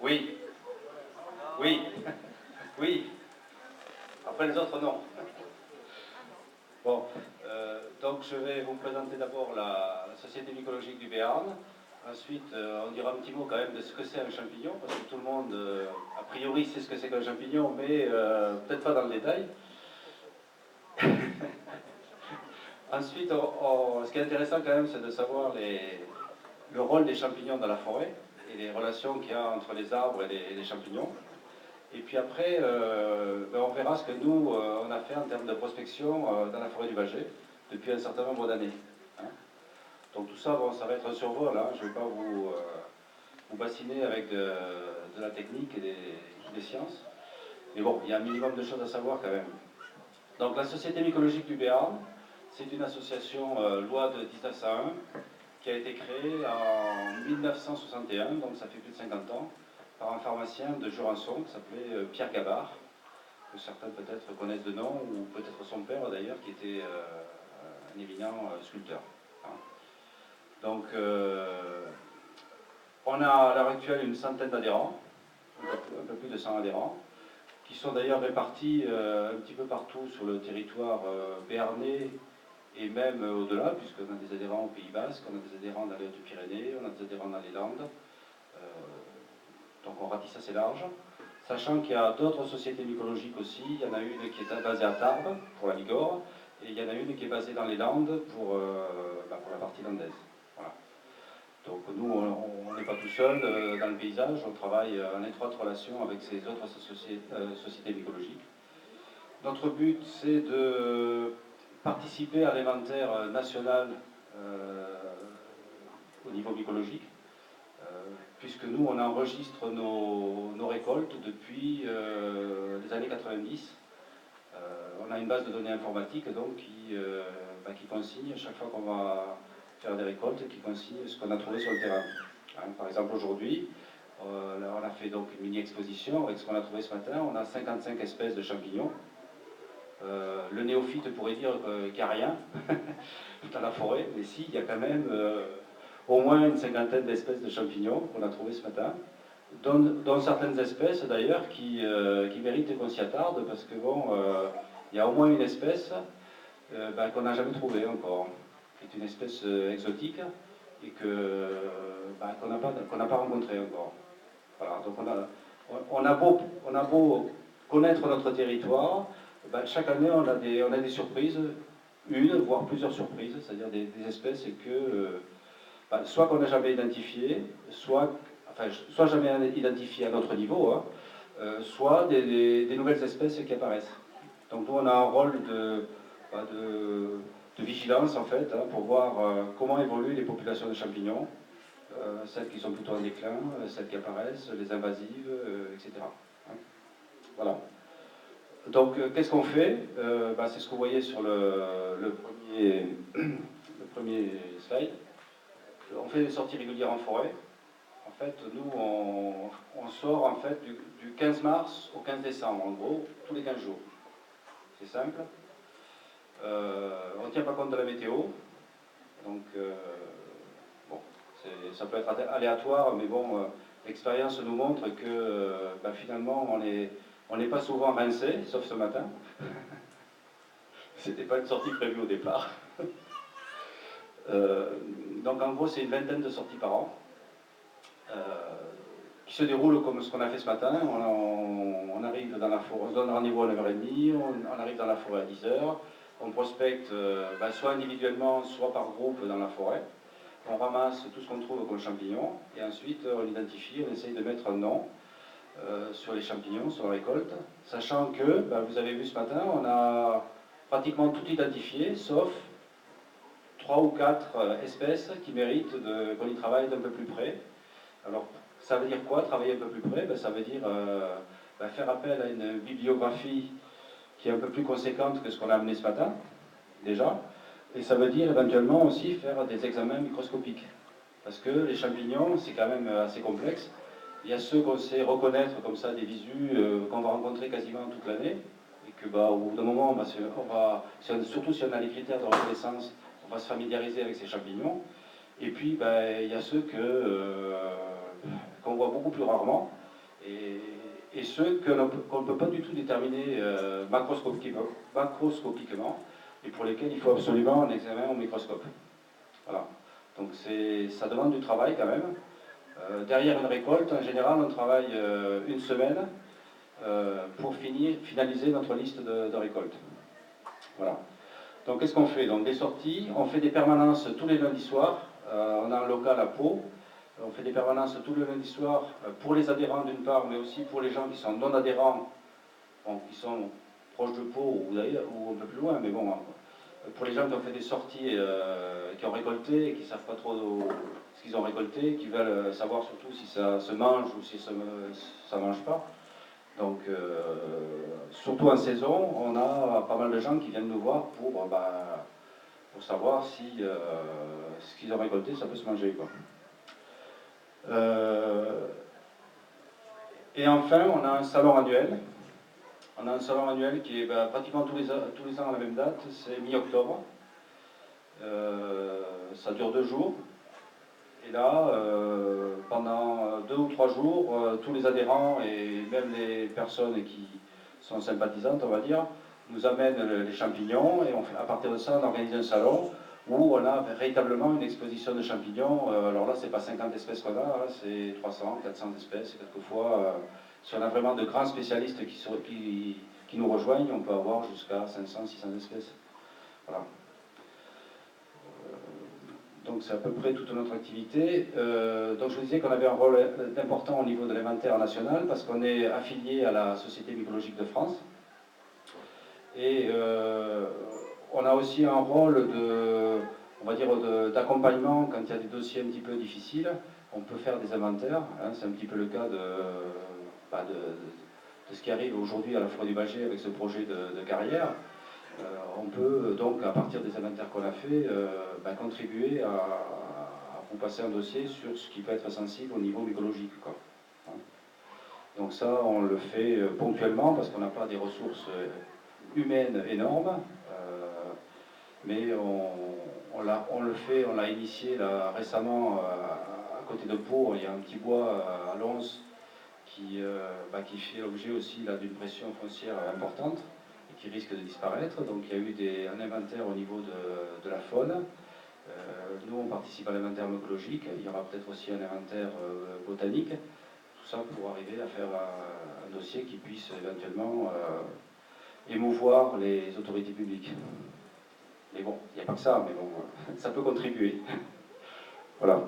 Oui, oui, oui. Après les autres, non. Bon, donc je vais vous présenter d'abord la Société mycologique du Béarn. Ensuite, on dira un petit mot quand même de ce que c'est un champignon, parce que tout le monde, a priori, sait ce que c'est qu'un champignon, mais peut-être pas dans le détail. Ensuite, ce qui est intéressant quand même, c'est de savoir le rôle des champignons dans la forêt et les relations qu'il y a entre les arbres et les champignons. Et puis après, on verra ce que nous, on a fait en termes de prospection dans la forêt du Bâgé depuis un certain nombre d'années. Hein. Donc tout ça, bon, ça va être un survol, hein. Je ne vais pas vous bassiner avec de la technique et des sciences. Mais bon, il y a un minimum de choses à savoir quand même. Donc la Société mycologique du Béarn, c'est une association loi de 1901 qui a été créée en 1961, donc ça fait plus de 50 ans, par un pharmacien de Jurançon qui s'appelait Pierre Gabard, que certains peut-être connaissent de nom, ou peut-être son père d'ailleurs, qui était un éminent sculpteur. Hein. Donc, on a à l'heure actuelle une centaine d'adhérents, un peu plus de 100 adhérents, qui sont d'ailleurs répartis un petit peu partout sur le territoire béarnais et même au-delà, puisqu'on a des adhérents au Pays Basque, on a des adhérents dans les Hautes-Pyrénées, on a des adhérents dans les Landes. Donc on ratisse assez large. Sachant qu'il y a d'autres sociétés mycologiques aussi. Il y en a une qui est basée à Tarbes, pour la Bigorre, et il y en a une qui est basée dans les Landes pour la partie landaise. Voilà. Donc nous, on n'est pas tout seul dans le paysage, on travaille en étroite relation avec ces autres sociétés mycologiques. Notre but, c'est de participer à l'inventaire national au niveau mycologique, puisque nous, on enregistre nos récoltes depuis les années 90. On a une base de données informatique donc, qui consigne, chaque fois qu'on va faire des récoltes, qui consigne ce qu'on a trouvé sur le terrain. Hein, par exemple, aujourd'hui, on a fait donc une mini-exposition avec ce qu'on a trouvé ce matin. On a 55 espèces de champignons. Le néophyte pourrait dire qu'il n'y a rien dans la forêt, mais si, il y a quand même au moins une cinquantaine d'espèces de champignons qu'on a trouvées ce matin, dont certaines espèces d'ailleurs qui méritent qu'on s'y attarde, parce que bon, il y a au moins une espèce qu'on n'a jamais trouvée encore, qui est une espèce exotique et qu'on n'a pas rencontrée encore. Voilà, donc on a beau connaître notre territoire, chaque année on a des surprises, une voire plusieurs surprises, c'est-à-dire des espèces que soit qu'on n'a jamais identifiées, soit jamais identifiées à notre niveau, hein, soit des nouvelles espèces qui apparaissent. Donc nous on a un rôle de vigilance en fait, hein, pour voir comment évoluent les populations de champignons, celles qui sont plutôt en déclin, celles qui apparaissent, les invasives, etc. Hein. Voilà. Donc qu'est-ce qu'on fait c'est ce que vous voyez sur le premier slide. On fait des sorties régulières en forêt. En fait, nous, on sort en fait du 15 mars au 15 décembre, en gros, tous les 15 jours. C'est simple. On ne tient pas compte de la météo. Donc, bon, ça peut être aléatoire, mais bon, l'expérience nous montre que finalement, on n'est pas souvent rincé, sauf ce matin. C'était pas une sortie prévue au départ. Donc en gros, c'est une vingtaine de sorties par an qui se déroulent comme ce qu'on a fait ce matin. On arrive dans la forêt, on donne rendez-vous à 9h30, on arrive dans la forêt à 10h, on prospecte soit individuellement, soit par groupe dans la forêt. On ramasse tout ce qu'on trouve comme champignons et ensuite on identifie, on essaye de mettre un nom sur les champignons, sur la récolte, sachant que, vous avez vu ce matin, on a pratiquement tout identifié, sauf 3 ou 4 espèces qui méritent qu'on y travaille d'un peu plus près. Alors, ça veut dire quoi, travailler un peu plus près? Ça veut dire faire appel à une bibliographie qui est un peu plus conséquente que ce qu'on a amené ce matin, déjà. Et ça veut dire éventuellement aussi faire des examens microscopiques. Parce que les champignons, c'est quand même assez complexe. Il y a ceux qu'on sait reconnaître comme ça, des visus qu'on va rencontrer quasiment toute l'année. Et que au bout d'un moment, surtout si on a les critères de reconnaissance, on va se familiariser avec ces champignons. Et puis, il y a ceux qu'on voit beaucoup plus rarement. et ceux qu'on ne peut pas du tout déterminer macroscopiquement, et pour lesquels il faut absolument un examen au microscope. Voilà. Donc ça demande du travail quand même. Derrière une récolte, en général, on travaille une semaine pour finaliser notre liste de récoltes. Voilà. Donc qu'est-ce qu'on fait? Donc des sorties, on fait des permanences tous les lundis soirs. On a un local à Pau. On fait des permanences tous les lundis soirs pour les adhérents d'une part, mais aussi pour les gens qui sont non adhérents, bon, qui sont proches de Pau ou un peu plus loin, mais bon, pour les gens qui ont fait des sorties, qui ont récolté et qui ne savent pas trop ce qu'ils ont récolté, qui veulent savoir surtout si ça se mange ou si ça ne mange pas. Donc, surtout en saison, on a pas mal de gens qui viennent nous voir pour savoir si ce qu'ils ont récolté, ça peut se manger, quoi. Et enfin, on a un salon annuel. On a un salon annuel qui est pratiquement tous les ans à la même date, c'est mi-octobre. Ça dure 2 jours. Et là, pendant 2 ou 3 jours, tous les adhérents et même les personnes qui sont sympathisantes, on va dire, nous amènent les champignons et à partir de ça, on organise un salon où on a véritablement une exposition de champignons. Alors là, c'est pas 50 espèces qu'on a, c'est 300, 400 espèces. Et quelquefois, si on a vraiment de grands spécialistes qui nous rejoignent, on peut avoir jusqu'à 500, 600 espèces. Voilà. Donc c'est à peu près toute notre activité. Donc je vous disais qu'on avait un rôle important au niveau de l'inventaire national parce qu'on est affilié à la Société mycologique de France. Et on a aussi un rôle on va dire, d'accompagnement quand il y a des dossiers un petit peu difficiles. On peut faire des inventaires. Hein, c'est un petit peu le cas de ce qui arrive aujourd'hui à la Forêt du Bâgé avec ce projet de carrière. On peut donc, à partir des inventaires qu'on a fait, contribuer à vous passer un dossier sur ce qui peut être sensible au niveau mycologique, quoi. Donc ça, on le fait ponctuellement parce qu'on n'a pas des ressources humaines énormes, mais on l'a initié là, récemment à côté de Pau. Il y a un petit bois à Lons qui fait l'objet aussi d'une pression foncière importante et qui risque de disparaître. Donc il y a eu un inventaire au niveau de la faune. Nous, on participe à l'inventaire mycologique. Il y aura peut-être aussi un inventaire botanique. Tout ça pour arriver à faire un dossier qui puisse éventuellement émouvoir les autorités publiques. Mais bon, il n'y a pas que ça, mais bon, ça peut contribuer. Voilà.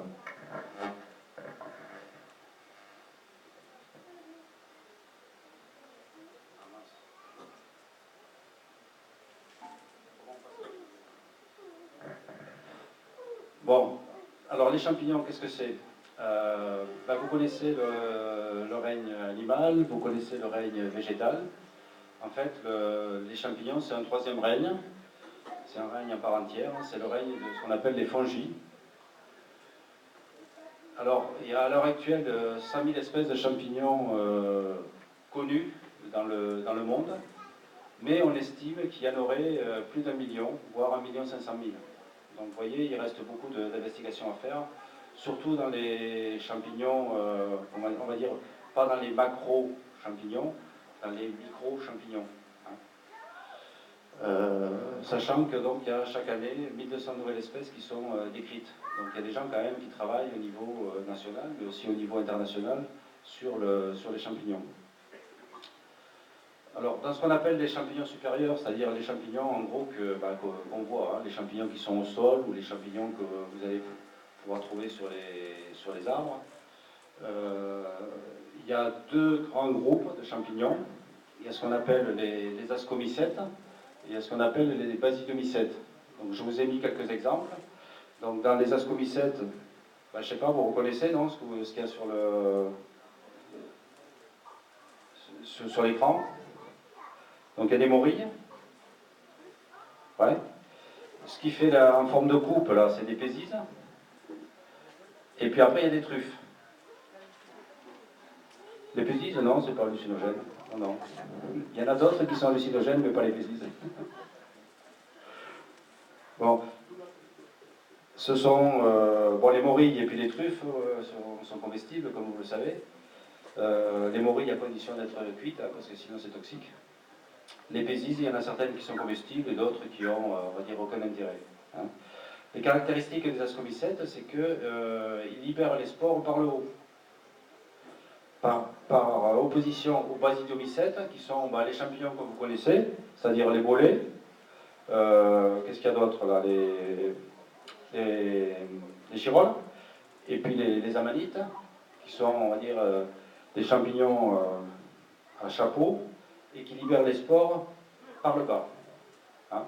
Bon, alors les champignons, qu'est-ce que c'est? Vous connaissez le règne animal, vous connaissez le règne végétal. En fait, les champignons, c'est un troisième règne. C'est un règne à part entière. C'est le règne de ce qu'on appelle les fongies. Alors, il y a à l'heure actuelle 100 000 espèces de champignons connues dans le monde, mais on estime qu'il y en aurait plus d'1 million, voire 1 500 000. Donc vous voyez, il reste beaucoup d'investigations à faire, surtout dans les champignons, on va dire, pas dans les macro-champignons, dans les micro-champignons. Sachant que donc il y a chaque année 1200 nouvelles espèces qui sont décrites. Donc il y a des gens quand même qui travaillent au niveau national, mais aussi au niveau international sur les champignons. Alors dans ce qu'on appelle les champignons supérieurs, c'est-à-dire les champignons en gros qu'on voit, les champignons qui sont au sol ou les champignons que vous allez pouvoir trouver sur les arbres, il y a 2 grands groupes de champignons. Il y a ce qu'on appelle les ascomycètes, et il y a ce qu'on appelle les basidiomycètes. Donc je vous ai mis quelques exemples. Donc dans les ascomycètes, je ne sais pas, vous reconnaissez non, ce qu'il y a sur l'écran. Donc il y a des morilles. Ouais. Ce qui fait en forme de coupe, là, c'est des pézises. Et puis après, il y a des truffes. Les pézises, non, c'est pas hallucinogène. Non. Il y en a d'autres qui sont hallucinogènes, mais pas les pézises. Bon. Ce sont les morilles et puis les truffes sont comestibles, comme vous le savez. Les morilles à condition d'être cuites, hein, parce que sinon c'est toxique. Les pézises, il y en a certaines qui sont comestibles et d'autres qui ont, on va dire, aucun intérêt. Hein. Les caractéristiques des ascorbicètes, c'est qu'ils libèrent les spores par le haut. Par opposition aux basidiomycètes, qui sont les champignons que vous connaissez, c'est-à-dire les bolets. Qu'est-ce qu'il y a d'autre là, les chiroles, et puis les amanites, qui sont, on va dire, des champignons à chapeau, et qui libèrent les spores par le bas. Hein.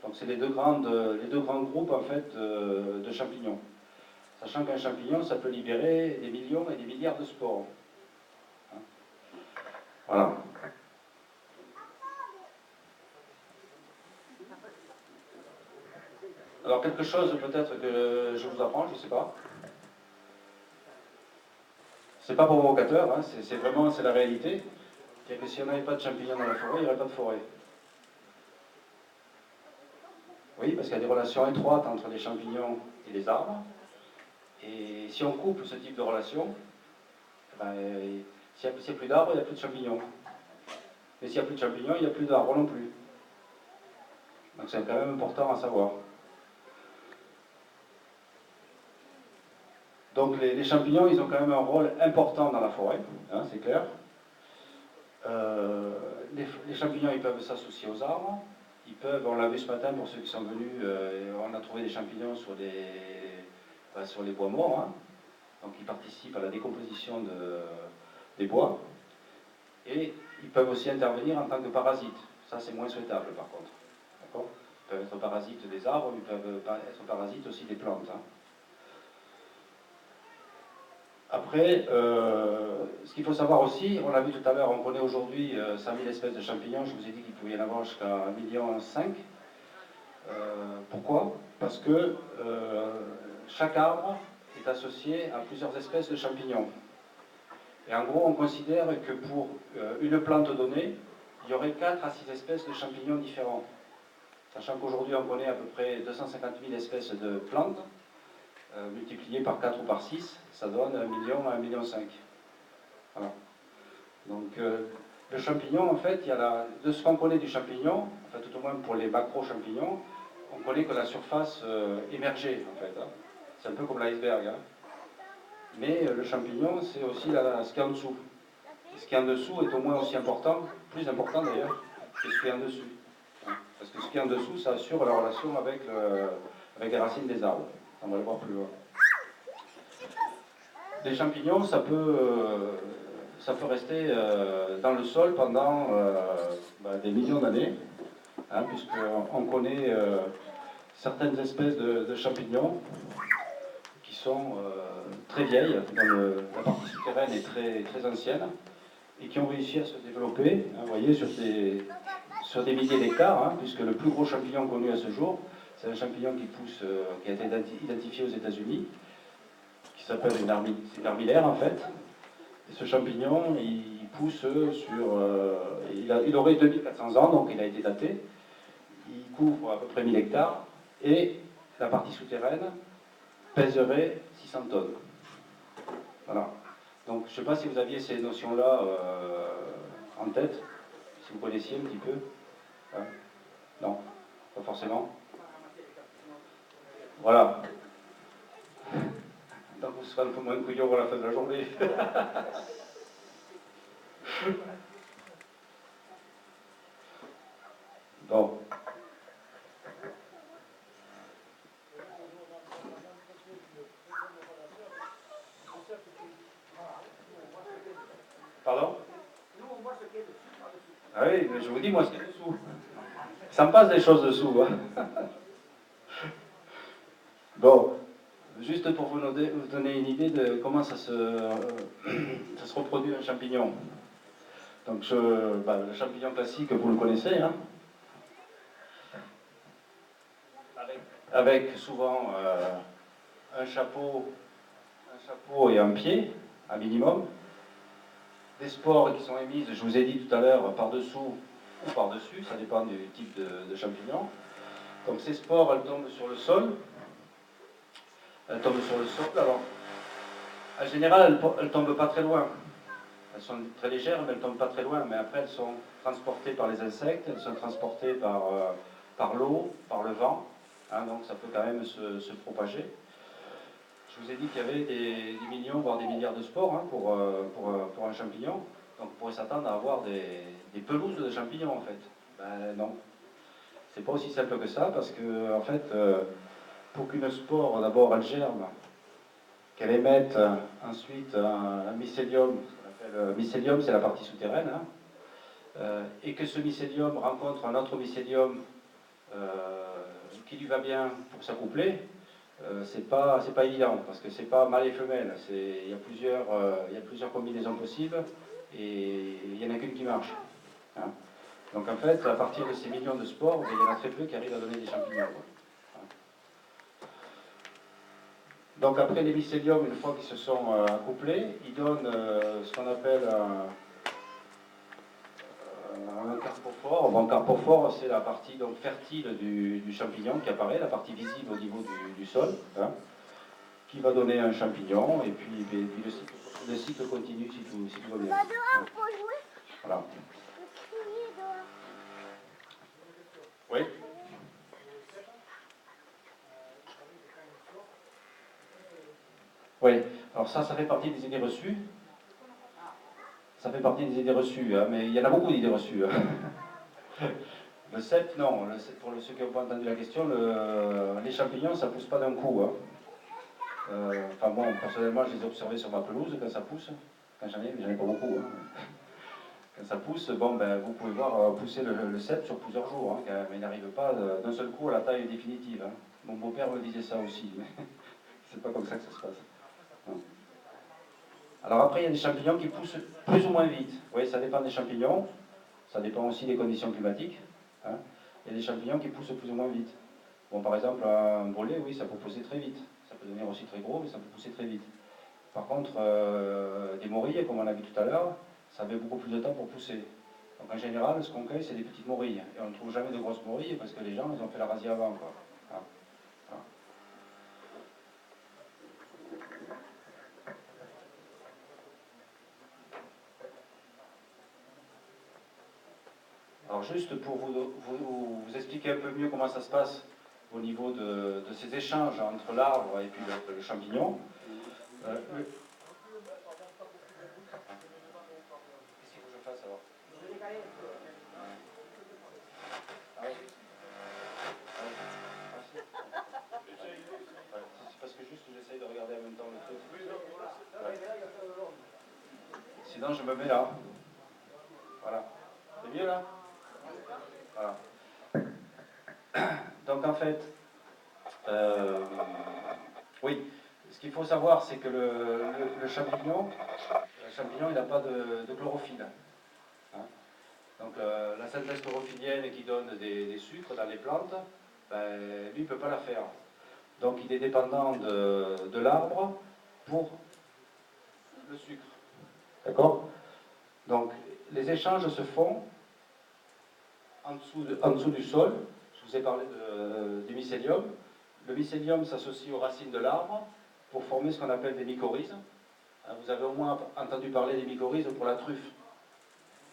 Donc c'est les deux grands groupes en fait de champignons. Sachant qu'un champignon, ça peut libérer des millions et des milliards de spores. Hein. Voilà. Alors quelque chose peut-être que je vous apprends, je ne sais pas. C'est pas provocateur, hein, c'est vraiment la réalité. C'est-à-dire que si on n'avait pas de champignons dans la forêt, il n'y aurait pas de forêt. Oui, parce qu'il y a des relations étroites entre les champignons et les arbres. Et si on coupe ce type de relation, s'il n'y a plus d'arbres, il n'y a plus de champignons. Et s'il n'y a plus de champignons, il n'y a plus d'arbres non plus. Donc c'est quand même important à savoir. Donc les champignons, ils ont quand même un rôle important dans la forêt, hein, c'est clair. Les champignons, ils peuvent s'associer aux arbres. Ils peuvent, on l'a vu ce matin pour ceux qui sont venus, on a trouvé des champignons sur les bois morts. Hein. Donc ils participent à la décomposition des bois. Et ils peuvent aussi intervenir en tant que parasites. Ça, c'est moins souhaitable par contre. D'accord ? Ils peuvent être parasites des arbres, mais ils peuvent être parasites aussi des plantes. Hein. Après, ce qu'il faut savoir aussi, on l'a vu tout à l'heure, on connaît aujourd'hui 100 000 espèces de champignons, je vous ai dit qu'il pouvait y en avoir jusqu'à 1,5 million. Pourquoi ? Parce que chaque arbre est associé à plusieurs espèces de champignons. Et en gros, on considère que pour une plante donnée, il y aurait 4 à 6 espèces de champignons différents. Sachant qu'aujourd'hui, on connaît à peu près 250 000 espèces de plantes, multiplié par 4 ou par 6, ça donne 1 million à 1,5 million. Voilà. Donc le champignon, en fait, de ce qu'on connaît du champignon, en fait, tout au moins pour les macro-champignons, on connaît que la surface émergée, en fait. Hein. C'est un peu comme l'iceberg. Hein. Mais le champignon, c'est aussi ce qui est en dessous. Et ce qui est en dessous est au moins aussi important, plus important d'ailleurs, que ce qui est en dessus. Hein. Parce que ce qui est en dessous, ça assure la relation avec les racines des arbres. On va le voir plus loin. Les champignons, ça peut rester dans le sol pendant des millions d'années, hein, puisqu'on connaît certaines espèces de champignons qui sont très vieilles, la partie souterraine est très, très ancienne, et qui ont réussi à se développer, hein, vous voyez, sur des milliers d'hectares, hein, puisque le plus gros champignon connu à ce jour, c'est un champignon qui a été identifié aux États-Unis, qui s'appelle une armillaire en fait. Et ce champignon, il pousse il aurait 2400 ans, donc il a été daté. Il couvre à peu près 1000 hectares et la partie souterraine pèserait 600 tonnes. Voilà. Donc je ne sais pas si vous aviez ces notions-là en tête, si vous connaissiez un petit peu. Hein? Non, pas forcément. Voilà. Donc vous serez un peu moins couillon à la fin de la journée. Bon. Pardon ? Ah oui, mais je vous dis, moi, ce qu'il y a dessous. Ça me passe des choses dessous. Hein. Bon. Juste pour vous donner une idée de comment ça se reproduit un champignon. Donc le champignon classique, vous le connaissez, hein, avec souvent un chapeau et un pied, un minimum, des spores qui sont émises, je vous ai dit tout à l'heure, par-dessous ou par-dessus, ça dépend du type de champignon. Donc ces spores, elles tombent sur le sol. Alors, en général, elles ne tombent pas très loin. Elles sont très légères, mais elles ne tombent pas très loin. Mais après, elles sont transportées par les insectes, elles sont transportées par l'eau, par le vent. Hein, donc ça peut quand même se propager. Je vous ai dit qu'il y avait des millions, voire des milliards de spores hein, pour un champignon. Donc on pourrait s'attendre à avoir des pelouses de champignons en fait. Ben non. C'est pas aussi simple que ça parce que en fait, pour qu'une spore d'abord elle germe, qu'elle émette ensuite un mycélium, ce qu'on appelle mycélium, c'est la partie souterraine, hein, et que ce mycélium rencontre un autre mycélium qui lui va bien pour s'accoupler, c'est pas évident parce que c'est pas mâle et femelle, il y a plusieurs combinaisons possibles et il n'y en a qu'une qui marche. Hein. Donc en fait, à partir de ces millions de spores, il y en a très peu qui arrivent à donner des champignons. Donc après les mycéliums, une fois qu'ils se sont accouplés, ils donnent ce qu'on appelle un carpophore. Bon, carpophore, c'est la partie donc, fertile du champignon qui apparaît, la partie visible au niveau du sol, hein, qui va donner un champignon, et puis le cycle continue si tout va bien. Voilà. Oui. Oui, alors ça fait partie des idées reçues. Ça fait partie des idées reçues, hein, mais il y en a beaucoup d'idées reçues. Hein. Le cep, non. Le cep, pour ceux qui n'ont pas entendu la question, les champignons, ça ne pousse pas d'un coup. Hein. Enfin bon, personnellement, je les ai observés sur ma pelouse quand ça pousse. Quand j'en ai pas beaucoup. Hein. Quand ça pousse, bon, ben, vous pouvez voir pousser le cep sur plusieurs jours, hein, mais il n'arrive pas d'un seul coup à la taille définitive. Hein. Mon beau-père me disait ça aussi, mais c'est pas comme ça que ça se passe. Hein. Alors après, il y a des champignons qui poussent plus ou moins vite. Oui, ça dépend des champignons, ça dépend aussi des conditions climatiques. Hein. Il y a des champignons qui poussent plus ou moins vite. Bon, par exemple, un bolet, oui, ça peut pousser très vite. Ça peut devenir aussi très gros, mais ça peut pousser très vite. Par contre, des morilles, comme on a vu tout à l'heure, ça met beaucoup plus de temps pour pousser. Donc en général, ce qu'on cueille, c'est des petites morilles. Et on ne trouve jamais de grosses morilles parce que les gens, ils ont fait la razzia avant. Quoi. Hein. Hein. Alors juste pour vous expliquer un peu mieux comment ça se passe au niveau de ces échanges entre l'arbre et puis le champignon. Qu'est-ce qu'il faut que je fasse alors? Ah oui. C'est parce que juste j'essaye de regarder en même temps le truc. Ouais. Sinon je me mets là. Voilà. C'est mieux là? Voilà. Donc en fait, oui, ce qu'il faut savoir, c'est que le champignon, il n'a pas de chlorophylle. Hein. Donc la synthèse chlorophyllienne qui donne des sucres dans les plantes, ben, lui ne peut pas la faire. Donc il est dépendant de l'arbre pour le sucre. D'accord? Donc les échanges se font en dessous du sol. Je vous ai parlé du mycélium. Le mycélium s'associe aux racines de l'arbre pour former ce qu'on appelle des mycorhizes. Vous avez au moins entendu parler des mycorhizes pour la truffe.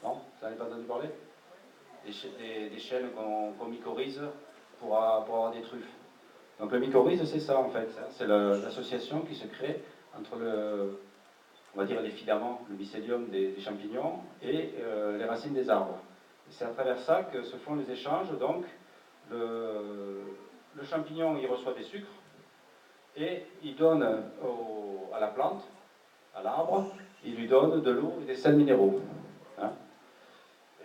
Non? Vous n'avez pas entendu parler? Des chaînes qu'on mycorhize pour avoir des truffes. Donc le mycorhize, c'est ça en fait. C'est l'association qui se crée entre on va dire les filaments, le mycélium des champignons et les racines des arbres. C'est à travers ça que se font les échanges. Donc le champignon, il reçoit des sucres et il donne à la plante, à l'arbre, il lui donne de l'eau et des sels minéraux. Hein.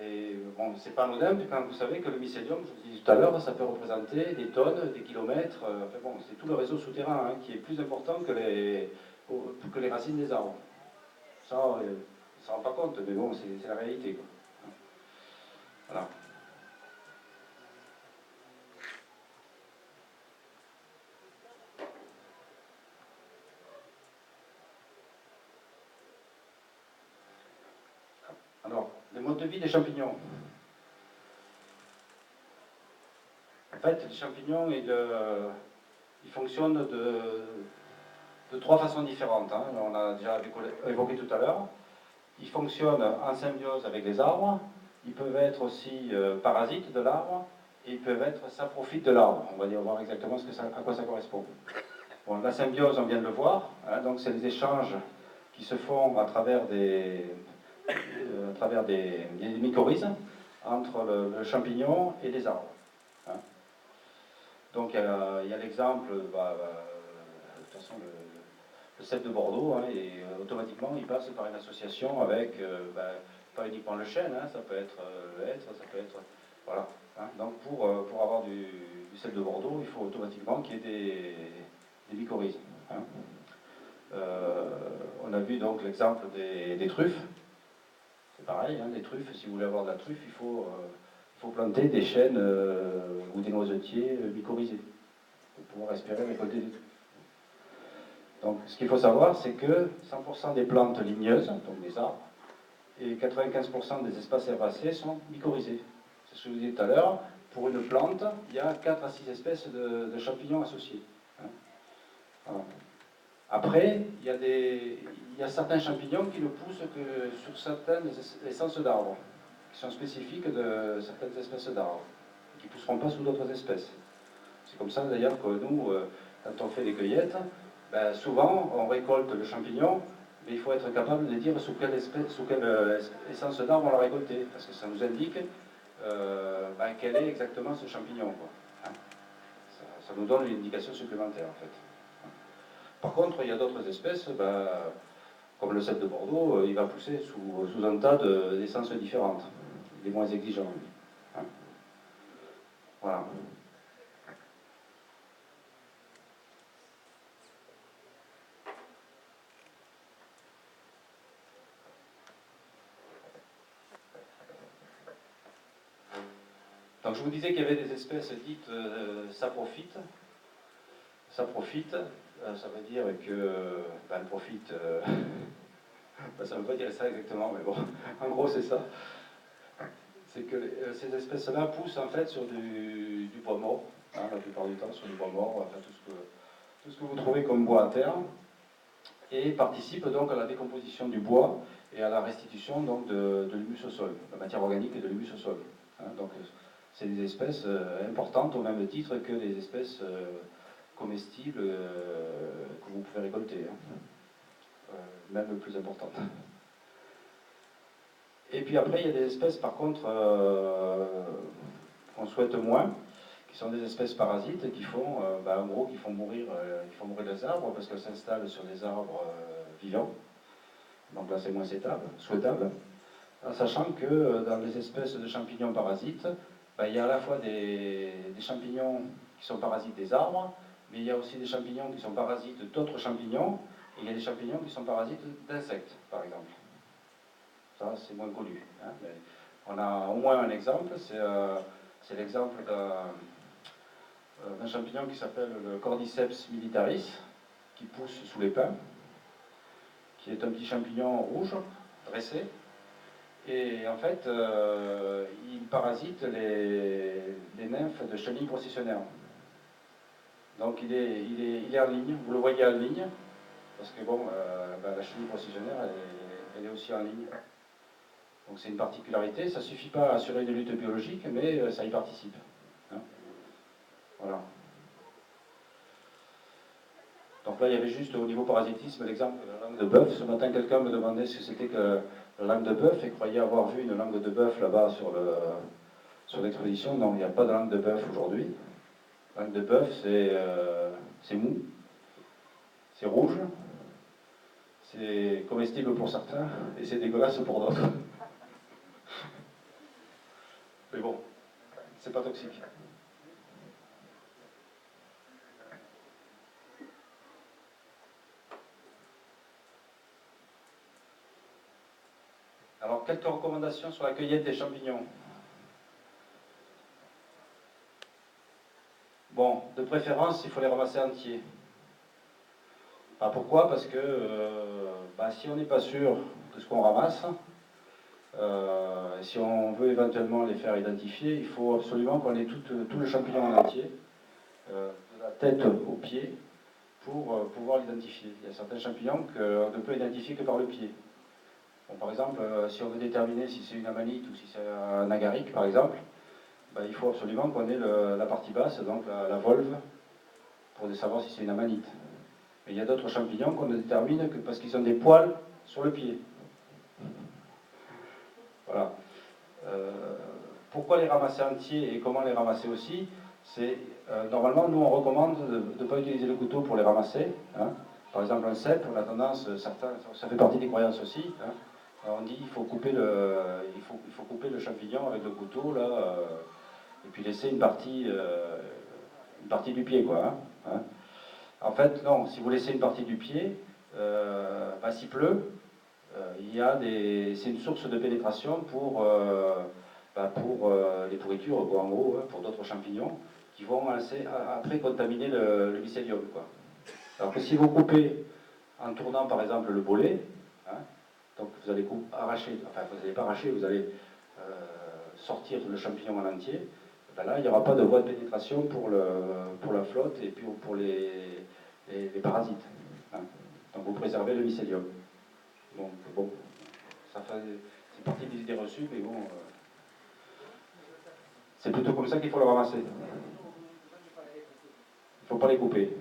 Et bon, c'est pas anodin quand vous savez que le mycélium, je vous disais tout à l'heure, ça peut représenter des tonnes, des kilomètres. Enfin bon, c'est tout le réseau souterrain hein, qui est plus important que les racines des arbres. Ça, on ne s'en rend pas compte, mais bon, c'est la réalité. Quoi. Voilà. Alors, le mode de vie des champignons. En fait, les champignons, ils fonctionnent de trois façons différentes. Hein. On a déjà évoqué tout à l'heure. Ils fonctionnent en symbiose avec les arbres. Ils peuvent être aussi parasites de l'arbre. Et ils peuvent être saprophytes de l'arbre. On va voir exactement à quoi ça correspond. Bon, la symbiose, on vient de le voir. Hein, donc c'est les échanges qui se font à travers des mycorhizes entre le champignon et les arbres. Hein. Donc il y a l'exemple, de toute façon, le cèpe de Bordeaux, hein, et automatiquement il passe par une association avec, pas uniquement le chêne, hein, ça peut être le hêtre, ça peut être. Voilà. Hein. Donc pour avoir du cèpe de Bordeaux, il faut automatiquement qu'il y ait des mycorhizes. Hein. On a vu donc l'exemple des truffes. C'est pareil, hein, les truffes, si vous voulez avoir de la truffe, il faut planter des chênes ou des noisetiers mycorhizés pour pouvoir espérer récolter des truffes. Donc ce qu'il faut savoir, c'est que 100% des plantes ligneuses, donc des arbres, et 95% des espaces herbacés sont mycorhizés. C'est ce que je vous disais tout à l'heure. Pour une plante, il y a 4 à 6 espèces de champignons associés. Hein. Voilà. Après, il y a certains champignons qui ne poussent que sur certaines essences d'arbres, qui sont spécifiques de certaines espèces d'arbres, qui ne pousseront pas sous d'autres espèces. C'est comme ça d'ailleurs que nous, quand on fait les cueillettes, souvent on récolte le champignon, mais il faut être capable de dire sous quelle essence d'arbre on l'a récolté, parce que ça nous indique quel est exactement ce champignon. Quoi. Hein. Ça nous donne une indication supplémentaire en fait. Par contre, il y a d'autres espèces, comme le cèpe de Bordeaux, il va pousser sous un tas d'essences différentes, les moins exigeants. Hein. Voilà. Donc je vous disais qu'il y avait des espèces dites saprophytes. Saprophytes, ça veut dire que elles profitent. Ça ne veut pas dire ça exactement, mais bon, en gros c'est ça. C'est que ces espèces-là poussent en fait sur du bois mort, hein, la plupart du temps sur du bois mort, enfin, tout ce que vous trouvez comme bois à terre, et participent donc à la décomposition du bois et à la restitution donc, de l'humus au sol, la matière organique et de l'humus au sol. Hein, donc c'est des espèces importantes au même titre que les espèces comestibles que vous pouvez récolter, hein, même plus importantes. Et puis après, il y a des espèces par contre qu'on souhaite moins, qui sont des espèces parasites qui font, en gros, qui font mourir les arbres parce qu'elles s'installent sur des arbres vivants. Donc là, c'est moins souhaitable. En sachant que dans les espèces de champignons parasites, il y a à la fois des champignons qui sont parasites des arbres, mais il y a aussi des champignons qui sont parasites d'autres champignons, et il y a des champignons qui sont parasites d'insectes, par exemple. Ça, c'est moins connu. Hein, mais on a au moins un exemple, c'est l'exemple d'un champignon qui s'appelle le Cordyceps militaris, qui pousse sous les pins, qui est un petit champignon rouge, dressé, et en fait, il parasite les nymphes de chenilles processionnaires. Donc il est en ligne, vous le voyez en ligne, parce que bon, la chenille processionnaire, elle est aussi en ligne. Donc c'est une particularité, ça ne suffit pas à assurer une lutte biologique, mais ça y participe. Hein, voilà. Donc là, il y avait juste au niveau parasitisme l'exemple de la langue de bœuf. Ce matin, quelqu'un me demandait ce que c'était que la langue de bœuf et croyait avoir vu une langue de bœuf là-bas sur l'exposition. Non, il n'y a pas de langue de bœuf aujourd'hui. La langue de bœuf, c'est mou, c'est rouge, c'est comestible pour certains et c'est dégueulasse pour d'autres. Mais bon, c'est pas toxique. Alors, quelques recommandations sur la cueillette des champignons. Bon, de préférence, il faut les ramasser entiers. Pourquoi? Parce que si on n'est pas sûr de ce qu'on ramasse, si on veut éventuellement les faire identifier, il faut absolument qu'on ait tout le champignon en entier, de la tête aux pieds, pour pouvoir l'identifier. Il y a certains champignons qu'on ne peut identifier que par le pied. Bon, par exemple, si on veut déterminer si c'est une amanite ou si c'est un agaric, par exemple, ben, il faut absolument qu'on ait la partie basse, donc la volve, pour savoir si c'est une amanite. Mais il y a d'autres champignons qu'on ne détermine que parce qu'ils ont des poils sur le pied. Voilà. Pourquoi les ramasser entiers et comment les ramasser aussi? C'est normalement, nous on recommande de ne pas utiliser le couteau pour les ramasser. Hein. Par exemple, un cèpe, on a tendance, certains, ça fait partie des croyances aussi. Hein. On dit qu'il faut couper il faut couper le champignon avec le couteau là, et puis laisser une partie du pied, quoi. Hein. Hein. En fait, non. Si vous laissez une partie du pied, s'il pleut, c'est une source de pénétration pour les pourritures, quoi, en gros, hein, pour d'autres champignons qui vont après contaminer le mycélium, quoi. Alors que si vous coupez en tournant par exemple le bolet, hein, donc vous allez arracher, enfin vous n'allez pas arracher, vous allez sortir le champignon en entier, ben là il n'y aura pas de voie de pénétration pour la flotte et puis pour les parasites. Hein. Donc vous préservez le mycélium. Donc bon, c'est partie des idées reçues, mais bon, c'est plutôt comme ça qu'il faut le ramasser. Il ne faut pas les couper.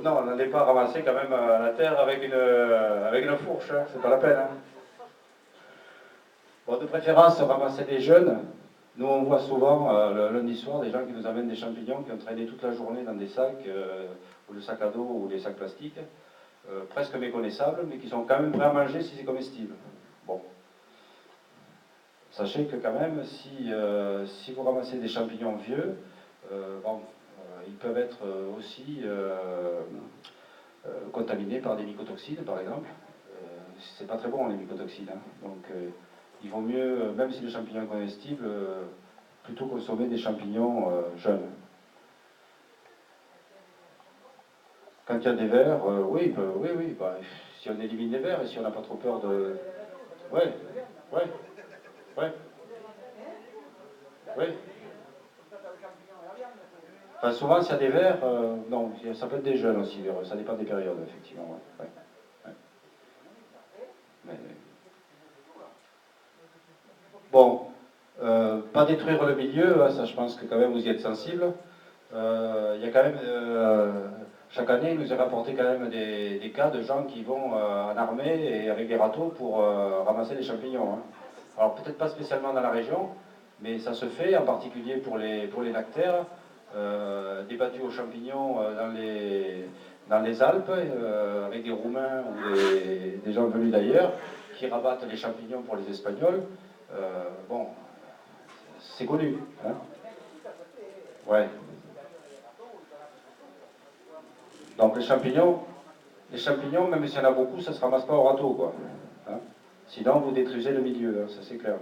Non, on n'allait pas ramasser quand même la terre avec une fourche, hein, c'est pas la peine. Hein. Bon, de préférence, ramasser des jeunes. Nous, on voit souvent le lundi soir des gens qui nous amènent des champignons qui ont traîné toute la journée dans des sacs, ou le sac à dos ou des sacs plastiques, presque méconnaissables, mais qui sont quand même prêts à manger si c'est comestible. Bon. Sachez que quand même, si vous ramassez des champignons vieux, ils peuvent être aussi contaminés par des mycotoxines, par exemple. C'est pas très bon les mycotoxines, hein. Donc il vaut mieux, même si le champignon est comestible, plutôt consommer des champignons jeunes. Quand il y a des vers, oui, si on élimine les vers et si on n'a pas trop peur de... Ouais, ouais, ouais, ouais. Enfin, souvent, s'il y a des vers, non, ça peut être des jeunes aussi, ça dépend des périodes, effectivement. Ouais, ouais, ouais. Mais... Bon, pas détruire le milieu, hein, ça je pense que quand même vous y êtes sensible. Il y a quand même, chaque année, il nous est rapporté quand même des cas de gens qui vont en armée et avec des râteaux pour ramasser les champignons. Hein. Alors peut-être pas spécialement dans la région, mais ça se fait, en particulier pour les lactaires, des battues aux champignons dans les Alpes, avec des Roumains ou des gens venus d'ailleurs, qui rabattent les champignons pour les Espagnols. Bon, c'est connu. Hein. Ouais. Donc les champignons, même s'il y en a beaucoup, ça ne se ramasse pas au râteau, quoi. Hein. Sinon, vous détruisez le milieu, hein, ça c'est clair.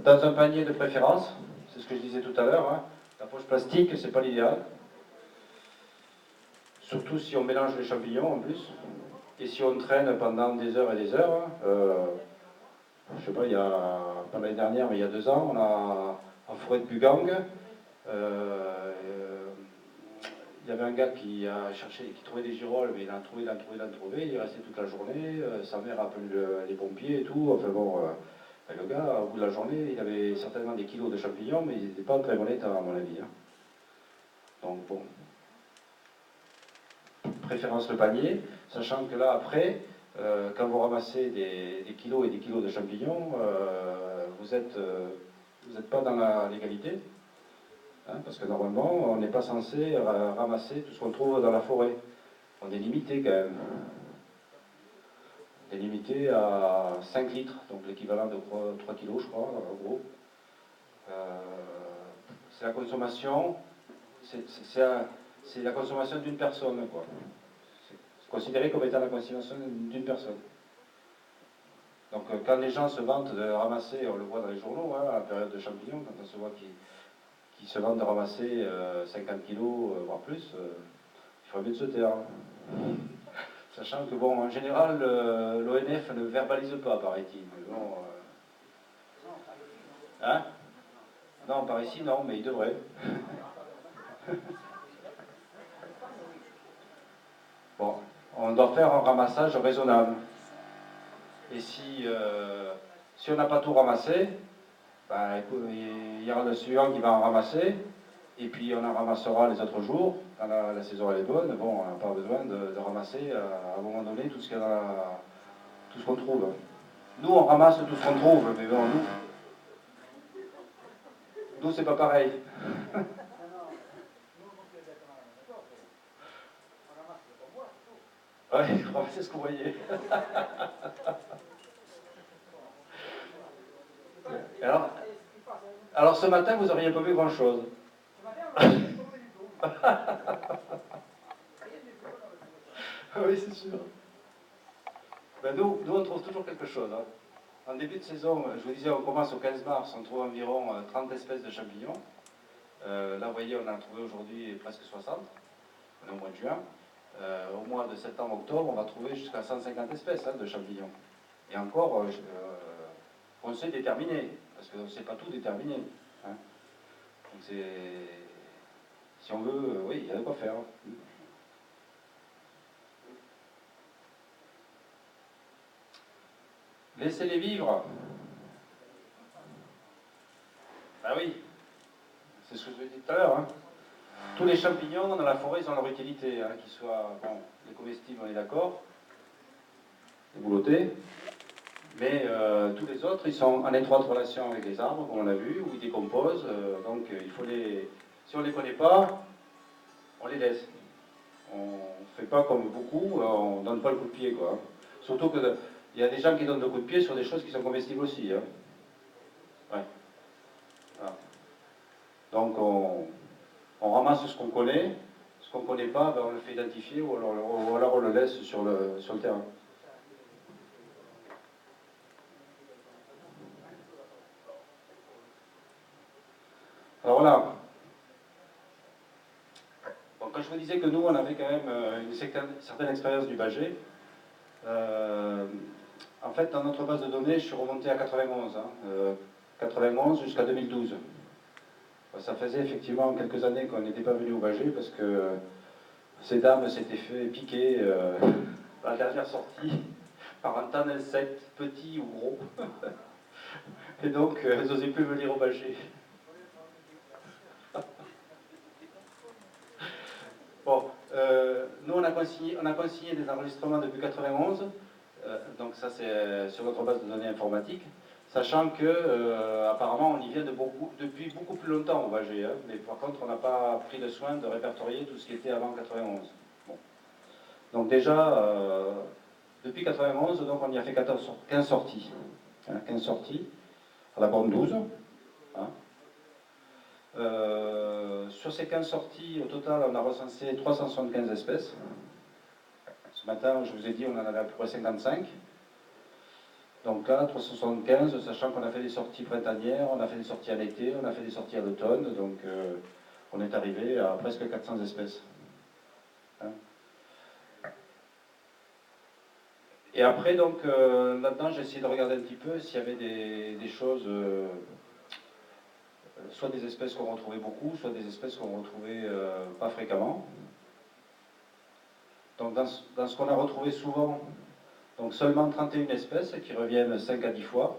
Dans un panier de préférence, c'est ce que je disais tout à l'heure, hein, la poche plastique, c'est pas l'idéal. Surtout si on mélange les champignons en plus. Et si on traîne pendant des heures et des heures, je sais pas, pas l'année dernière, mais il y a 2 ans, on a en forêt de Bugang, il y avait un gars qui a cherché, qui trouvait des girolles, mais il en trouvait, il est resté toute la journée, sa mère a appelé les pompiers et tout, enfin bon, le gars, au bout de la journée, il avait certainement des kilos de champignons, mais il n'était pas en très bon état, à mon avis. Hein. Donc bon, préférence le panier, sachant que là, après, quand vous ramassez des kilos et des kilos de champignons, vous n'êtes pas dans la légalité. Hein, parce que normalement, on n'est pas censé ramasser tout ce qu'on trouve dans la forêt. On est limité quand même. On est limité à 5 litres, donc l'équivalent de 3 kilos, je crois, en gros. C'est la consommation, c'est la consommation d'une personne, quoi. C'est considéré comme étant la consommation d'une personne. Donc quand les gens se vantent de ramasser, on le voit dans les journaux, hein, à la période de champignons, quand on se voit qu'ils se vantent de ramasser 50 kilos, voire plus, il faudrait mieux de se taire. Sachant que, bon, en général, l'ONF ne verbalise pas, paraît-il. Bon, hein? Non, par ici, non, mais il devrait. Bon, on doit faire un ramassage raisonnable. Et si on n'a pas tout ramassé, ben, il y aura le suivant qui va en ramasser, et puis on en ramassera les autres jours, quand la saison elle est bonne. Bon, on n'a pas besoin de ramasser à un moment donné tout ce tout ce qu'on trouve. Nous, on ramasse tout ce qu'on trouve, mais bon, nous c'est pas pareil. Oui, c'est ce que vous voyez. Alors ce matin, vous n'auriez pas vu grand-chose. Oui, c'est sûr. Ben nous, on trouve toujours quelque chose. Hein. En début de saison, je vous disais, on commence au 15 mars, on trouve environ 30 espèces de champignons. Là, vous voyez, on en a trouvé aujourd'hui presque 60. On est au mois de juin. Au mois de septembre-octobre, on va trouver jusqu'à 150 espèces de champignons. Et encore, on sait déterminer, parce qu'on ne sait pas tout déterminer. Hein. Donc si on veut, oui, il y a de quoi faire. Laissez-les vivre. Ah oui, c'est ce que je vous ai dit tout à l'heure. Hein. Tous les champignons dans la forêt, ils ont leur utilité, hein, qu'ils soient, bon, les comestibles, on est d'accord, les boulotés, mais tous les autres, ils sont en étroite relation avec les arbres, comme on l'a vu, où ils décomposent, donc il faut si on ne les connaît pas, on les laisse. On ne fait pas comme beaucoup, on ne donne pas le coup de pied, quoi. Surtout qu'il y a des gens qui donnent le coup de pied sur des choses qui sont comestibles aussi. Hein. Ouais. Voilà. Donc on ramasse ce qu'on connaît, ce qu'on ne connaît pas, ben on le fait identifier ou alors on le laisse sur le terrain. Alors voilà. Bon, quand je vous disais que nous, on avait quand même une certaine expérience du bâgé, en fait, dans notre base de données, je suis remonté à 91. Hein, 91 jusqu'à 2012. Ça faisait effectivement quelques années qu'on n'était pas venu au bâgé parce que ces dames s'étaient fait piquer à la dernière sortie par un tannel sec, petit ou gros. Et donc, elles n'osaient plus venir au bâgé. Bon, nous on a consigné des enregistrements depuis 91, donc ça c'est sur notre base de données informatique, sachant que apparemment on y vient depuis beaucoup plus longtemps au Bagé, hein, mais par contre on n'a pas pris le soin de répertorier tout ce qui était avant 91. Bon. Donc déjà, depuis 91, donc on y a fait 15 sorties, hein, 15 sorties, à la borne 12. Hein. Sur ces 15 sorties, au total, on a recensé 375 espèces. Ce matin, je vous ai dit, on en avait à peu près 55. Donc là, 375, sachant qu'on a fait des sorties printanières, on a fait des sorties à l'été, on a fait des sorties à l'automne, donc on est arrivé à presque 400 espèces. Hein. Et après, donc, là-dedans, j'ai essayé de regarder un petit peu s'il y avait des choses... soit des espèces qu'on retrouvait beaucoup, soit des espèces qu'on retrouvait pas fréquemment. Donc dans ce qu'on a retrouvé souvent, donc seulement 31 espèces qui reviennent 5 à 10 fois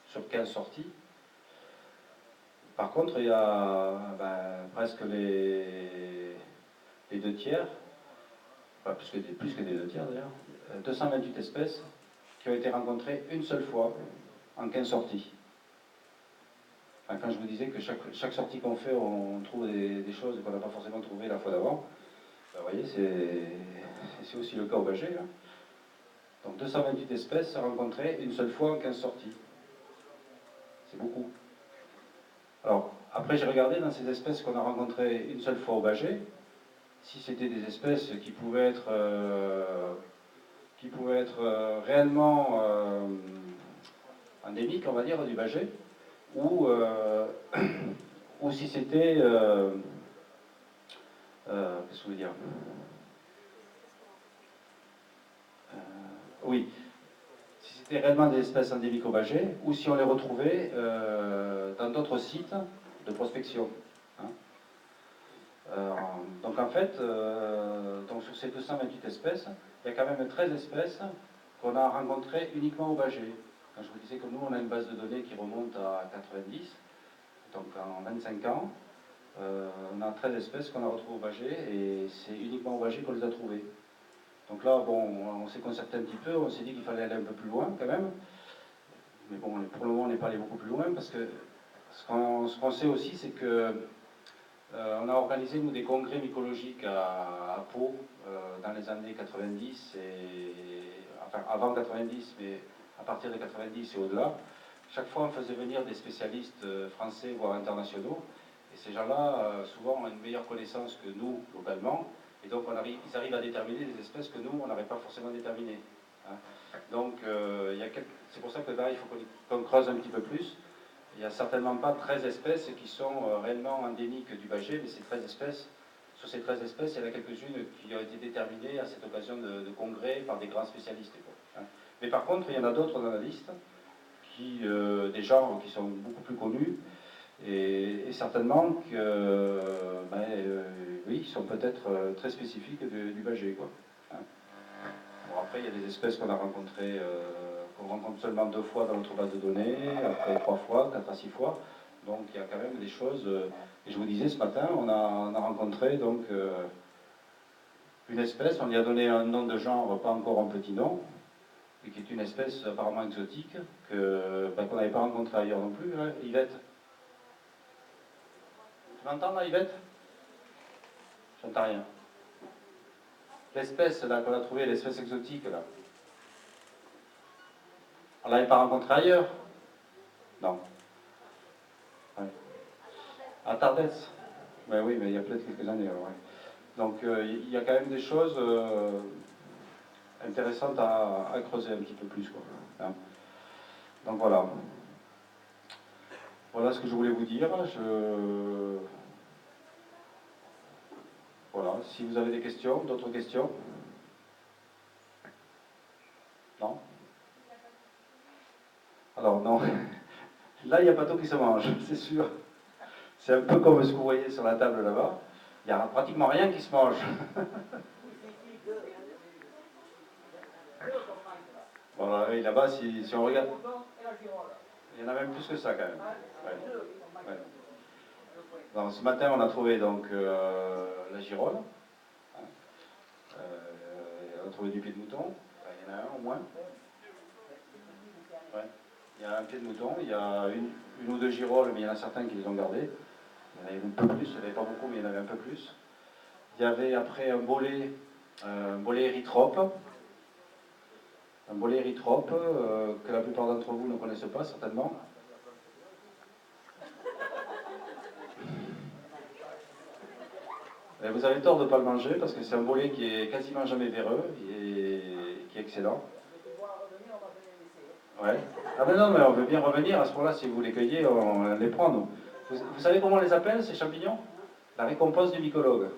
sur 15 sorties. Par contre, il y a presque les 2 tiers, enfin, plus que des 2 tiers d'ailleurs, 228 espèces qui ont été rencontrées une seule fois en 15 sorties. Enfin, quand je vous disais que chaque sortie qu'on fait, on trouve des choses qu'on n'a pas forcément trouvées la fois d'avant, vous voyez, c'est aussi le cas au Bagé. Hein. Donc 228 espèces rencontrées une seule fois en 15 sorties. C'est beaucoup. Alors, après j'ai regardé dans ces espèces qu'on a rencontrées une seule fois au Bagé, si c'était des espèces qui pouvaient être réellement endémiques, on va dire, du Bagé, ou si c'était... qu'est-ce que je veux dire oui, si c'était réellement des espèces endémiques au Bagé, ou si on les retrouvait dans d'autres sites de prospection. Hein. Donc en fait, donc sur ces 228 espèces, il y a quand même 13 espèces qu'on a rencontrées uniquement au Bagé. Quand je vous disais que nous, on a une base de données qui remonte à 90, donc en 25 ans, on a 13 espèces qu'on a retrouvées au Bagé, et c'est uniquement au Bagé qu'on les a trouvées. Donc là, bon, on s'est concerté un petit peu, on s'est dit qu'il fallait aller un peu plus loin quand même. Mais bon, pour le moment, on n'est pas allé beaucoup plus loin, parce que ce qu'on sait aussi, c'est que on a organisé, nous, des congrès mycologiques à Pau dans les années 90, enfin avant 90, mais à partir de 90 et au-delà. Chaque fois, on faisait venir des spécialistes français, voire internationaux, et ces gens-là, souvent, ont une meilleure connaissance que nous, localement, et donc ils arrivent à déterminer des espèces que nous, on n'aurait pas forcément déterminées. Hein. Donc, c'est pour ça que là, il faut qu'on creuse un petit peu plus. Il n'y a certainement pas 13 espèces qui sont réellement endémiques du Bagé, mais ces 13 espèces, sur ces 13 espèces, il y en a quelques-unes qui ont été déterminées à cette occasion de congrès par des grands spécialistes. Hein. Mais par contre, il y en a d'autres dans la liste, des genres qui sont beaucoup plus connus, et certainement que, oui, sont peut-être très spécifiques du Bagé, quoi. Hein. Bon, après, il y a des espèces qu'on a rencontrées, qu'on rencontre seulement 2 fois dans notre base de données, après 3 fois, 4 à 6 fois. Donc il y a quand même des choses. Et je vous disais, ce matin, on a rencontré donc, une espèce, on lui a donné un nom de genre, pas encore un petit nom, et qui est une espèce apparemment exotique, qu'on n'avait pas rencontrée ailleurs non plus, hein, Yvette. Tu m'entends là, Yvette? J'entends rien. L'espèce là qu'on a trouvée, l'espèce exotique là, on ne l'avait pas rencontrée ailleurs? Non. Ouais. À Tardets. Ben oui, mais il y a peut-être quelques années. Ouais. Donc il y a quand même des choses intéressantes à creuser un petit peu plus. Quoi. Hein. Donc voilà. Voilà ce que je voulais vous dire. Voilà. Si vous avez des questions, d'autres questions? Non? Alors non. Là, il n'y a pas tout qui se mange, c'est sûr. C'est un peu comme ce que vous voyez sur la table là-bas. Il n'y a pratiquement rien qui se mange. Voilà, et là-bas, si on regarde, il y en a même plus que ça quand même. Ouais. Ouais. Donc, ce matin, on a trouvé donc, la girole. Hein. On a trouvé du pied de mouton. Il y en a un au moins. Ouais. Il y a un pied de mouton, il y a une ou deux girolles, mais il y en a certains qui les ont gardés. Il y en avait un peu plus, il n'y en avait pas beaucoup, mais il y en avait un peu plus. Il y avait après un bolet érythrope. Un bolet érythrope que la plupart d'entre vous ne connaissent pas certainement. Et vous avez tort de ne pas le manger parce que c'est un bolet qui est quasiment jamais véreux et qui est excellent. Ouais. Ah ben non, mais on veut bien revenir à ce moment-là, si vous les cueillez, on les prend nous. Vous savez comment on les appelle ces champignons? La récompense du mycologue.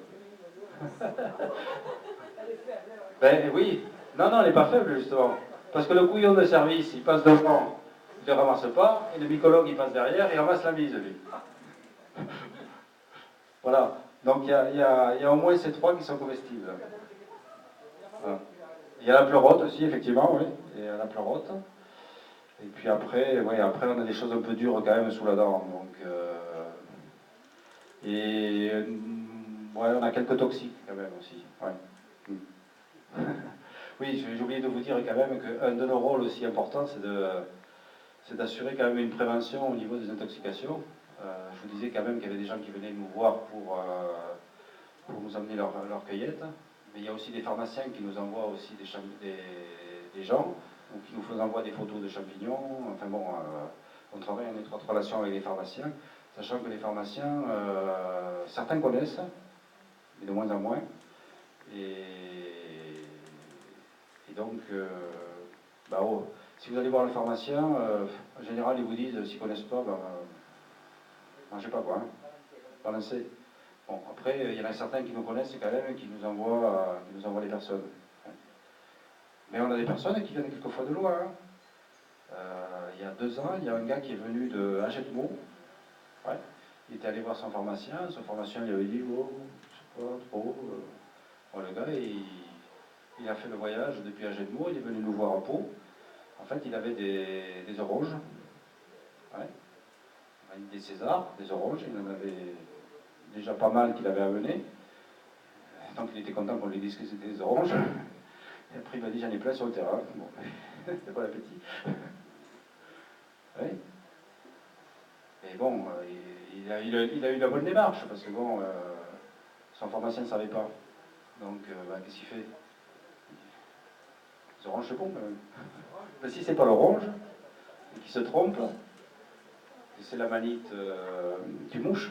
Ben oui. Non, non, elle n'est pas faible justement. Parce que le couillon de service, il passe devant, il ne ramasse pas, et le mycologue, il passe derrière, il ramasse la mise, lui. Voilà. Donc il y a au moins ces trois qui sont comestibles. Voilà. Il y a la pleurote aussi, effectivement, oui. Il y a la pleurote. Et puis après, ouais, après on a des choses un peu dures quand même sous la dent. Donc, ouais, on a quelques toxiques quand même aussi. Ouais. Oui, j'ai oublié de vous dire quand même qu'un de nos rôles aussi importants, c'est d'assurer quand même une prévention au niveau des intoxications. Je vous disais quand même qu'il y avait des gens qui venaient nous voir pour nous amener leur cueillette. Mais il y a aussi des pharmaciens qui nous envoient aussi des gens, ou qui nous envoient des photos de champignons. Enfin bon, on travaille en étroite relation avec les pharmaciens, sachant que les pharmaciens, certains connaissent, mais de moins en moins. Et donc, si vous allez voir le pharmacien, en général, ils vous disent, s'ils ne connaissent pas, mangez pas quoi, hein, balancez. Bon, après, il y en a certains qui nous connaissent quand même, qui nous envoient les personnes. Mais on a des personnes qui viennent quelquefois de loin. Hein. Il y a 2 ans, il y a un gars qui est venu de Agetmo. Ouais. Il était allé voir son pharmacien lui avait dit, oh, le gars, il a fait le voyage depuis Agenmo, il est venu nous voir à Pau. En fait, il avait des oranges. Ouais. Des Césars, des oranges, il en avait déjà pas mal qu'il avait amené. Donc il était content qu'on lui dise que c'était des oranges. Et après il m'a dit j'en ai plein sur le terrain. Bon, bon appétit. Oui. Et bon, il a eu la bonne démarche, parce que bon, son pharmacien ne savait pas. Donc qu'est-ce qu'il fait? Les oranges c'est bon quand même. Mais si c'est pas l'orange, et qu'il se trompe, c'est la manite du mouche.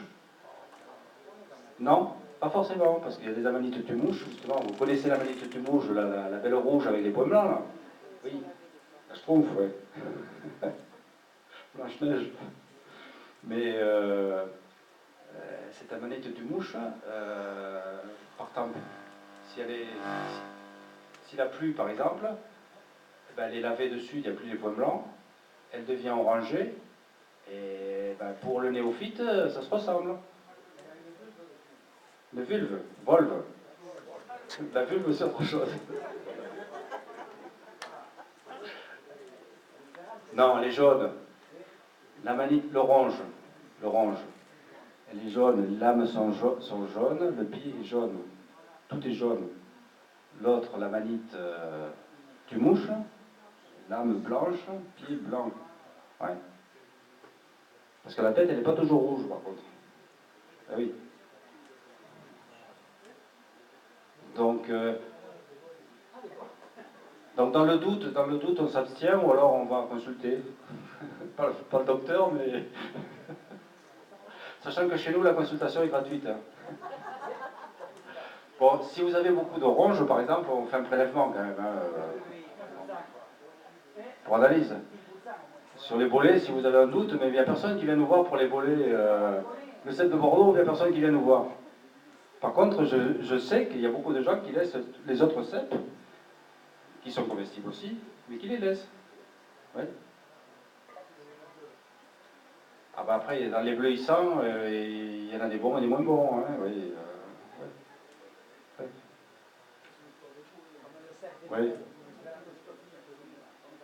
Non, pas forcément, parce qu'il y a des amanites tumouches, justement. Vous connaissez l'amanite tumouche, la belle rouge avec les points blancs, là? Oui, la schtroumpf, oui. Blanche-Neige. Mais cette amanite tumouche, partant, s'il a plu, par exemple, eh ben, elle est lavée dessus, il n'y a plus les points blancs, elle devient orangée, et ben, pour le néophyte, ça se ressemble. Le vulve, volve. La vulve, c'est autre chose. Non, elle est jaune. L'orange. L'orange. Elle est jaune, les lames sont jaunes, le pied est jaune. Tout est jaune. L'autre, la manite du mouche, lame blanche, pied blanc. Ouais. Parce que la tête, elle n'est pas toujours rouge, par contre. Ah oui. Donc dans le doute, on s'abstient ou alors on va consulter. pas le docteur, mais sachant que chez nous, la consultation est gratuite. Hein. Bon, si vous avez beaucoup d'oranges, par exemple, on fait un prélèvement quand même, hein, pour analyse. Sur les bolets, si vous avez un doute, mais il n'y a personne qui vient nous voir pour les bolets. Le cep de Bordeaux, il n'y a personne qui vient nous voir. Par contre, je sais qu'il y a beaucoup de gens qui laissent les autres cèpes, qui sont comestibles aussi, mais qui les laissent. Ouais. Ah bah après, dans les bleuissants, il y en a des bons et des moins bons. Hein, oui, ouais. Oui.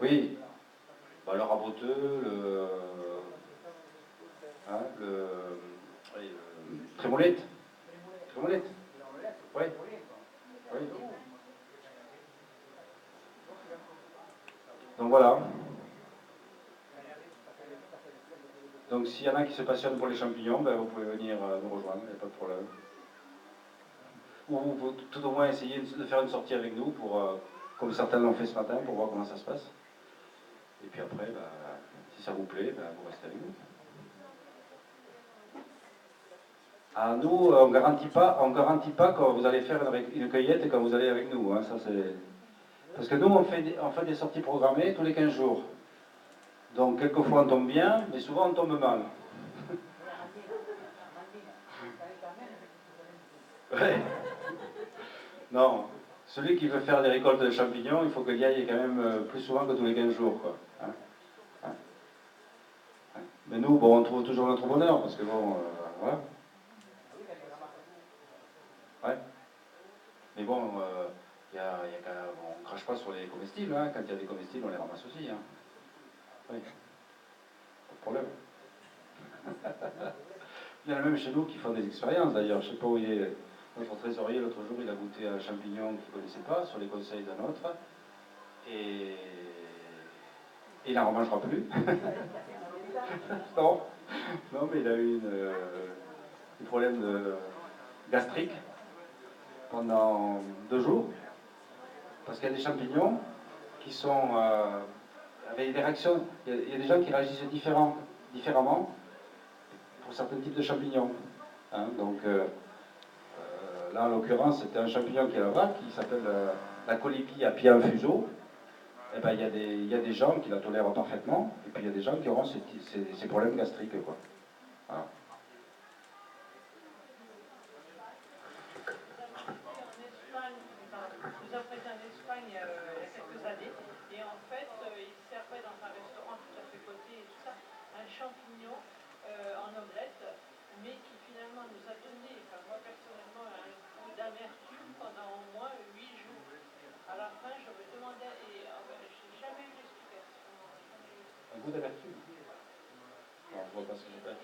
Oui. Bah, le raboteux, trémolette. Trémolette. Oui. Oui. Donc voilà. Donc s'il y en a qui se passionnent pour les champignons, ben, vous pouvez venir nous rejoindre, il n'y a pas de problème. Ou tout au moins essayer de faire une sortie avec nous, comme certains l'ont fait ce matin, pour voir comment ça se passe. Et puis après, ben, si ça vous plaît, ben, vous restez avec nous. Ah, nous, on ne garantit pas quand vous allez faire une cueillette et quand vous allez avec nous. Hein, ça, parce que nous, on fait des sorties programmées tous les 15 jours. Donc, quelquefois, on tombe bien, mais souvent, on tombe mal. Ouais. Non. Celui qui veut faire des récoltes de champignons, il faut qu'il y aille quand même plus souvent que tous les 15 jours. Quoi. Hein. Hein. Mais nous, bon, on trouve toujours notre bonheur, parce que bon, voilà. Ouais. Mais bon, on ne crache pas sur les comestibles. Hein. Quand il y a des comestibles, on les ramasse aussi. Hein. Oui. Pas de problème. Il y en a même chez nous qui font des expériences d'ailleurs. Je ne sais pas où il est. Notre trésorier, l'autre jour, il a goûté un champignon qu'il ne connaissait pas, sur les conseils d'un autre. Et il n'en remangera plus. Non. Non, mais il a eu des problèmes gastriques pendant 2 jours. Parce qu'il y a des champignons qui sont avec des réactions. Il y a des gens qui réagissent différemment pour certains types de champignons. Hein, donc là, en l'occurrence, c'était un champignon qui est là-bas, qui s'appelle la Colibri apia infuso. Eh ben, il y a des gens qui la tolèrent parfaitement, et puis il y a des gens qui auront ces problèmes gastriques. Quoi. Voilà. Nous avons été en Espagne il y a quelques années, et en fait, il servait dans un restaurant tout à fait coté et tout ça, un champignon en omelette, mais qui finalement nous a donné, enfin moi personnellement, un goût d'amertume pendant au moins À la fin, je me demandais, et j'ai jamais eu d'explication. Un goût d'amertume. Alors, je vois pas ce que j'ai fait.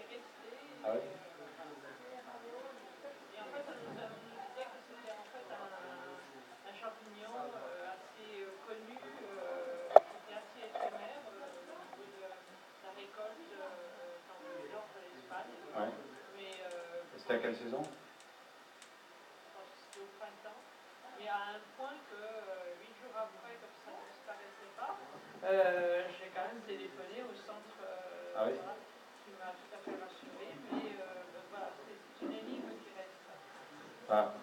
Ah ouais? Et en fait, on nous disait que c'était en fait un champignon assez connu, qui était assez éphémère au niveau de la récolte dans le nord de l'Espagne. Ouais. Mais C'était à quelle saison? je pense que c'était au printemps. Mais à un point que 8 jours après, comme ça ne disparaissait pas, j'ai quand même téléphoné au centre Ah oui? voilà, qui m'a tout à fait rassurée. Mais voilà, c'est une énigme qui reste. Ah.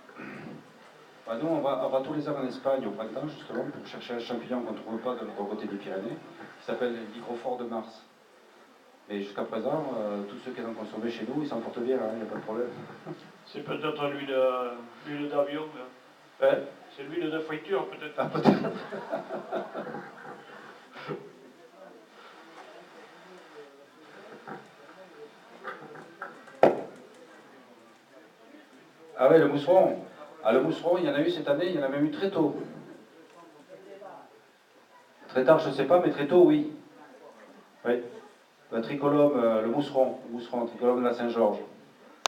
Bah nous, on va tous les ans en Espagne au printemps, justement, pour chercher un champignon qu'on ne trouve pas de l'autre côté des Pyrénées, qui s'appelle l'hygrophore de Mars. Mais jusqu'à présent, tous ceux qui en ont consommé chez nous, ils s'en portent bien, il n'y a pas de problème. C'est peut-être l'huile d'avion. Ouais. C'est l'huile de friture, peut-être. Ah, peut-être. Ah ouais, le mousseron. Ah, le mousseron, il y en a eu cette année, il y en a même eu très tôt. Très tard, je ne sais pas, mais très tôt, oui. Oui. Le tricolome, le mousseron, tricolome de la Saint-Georges.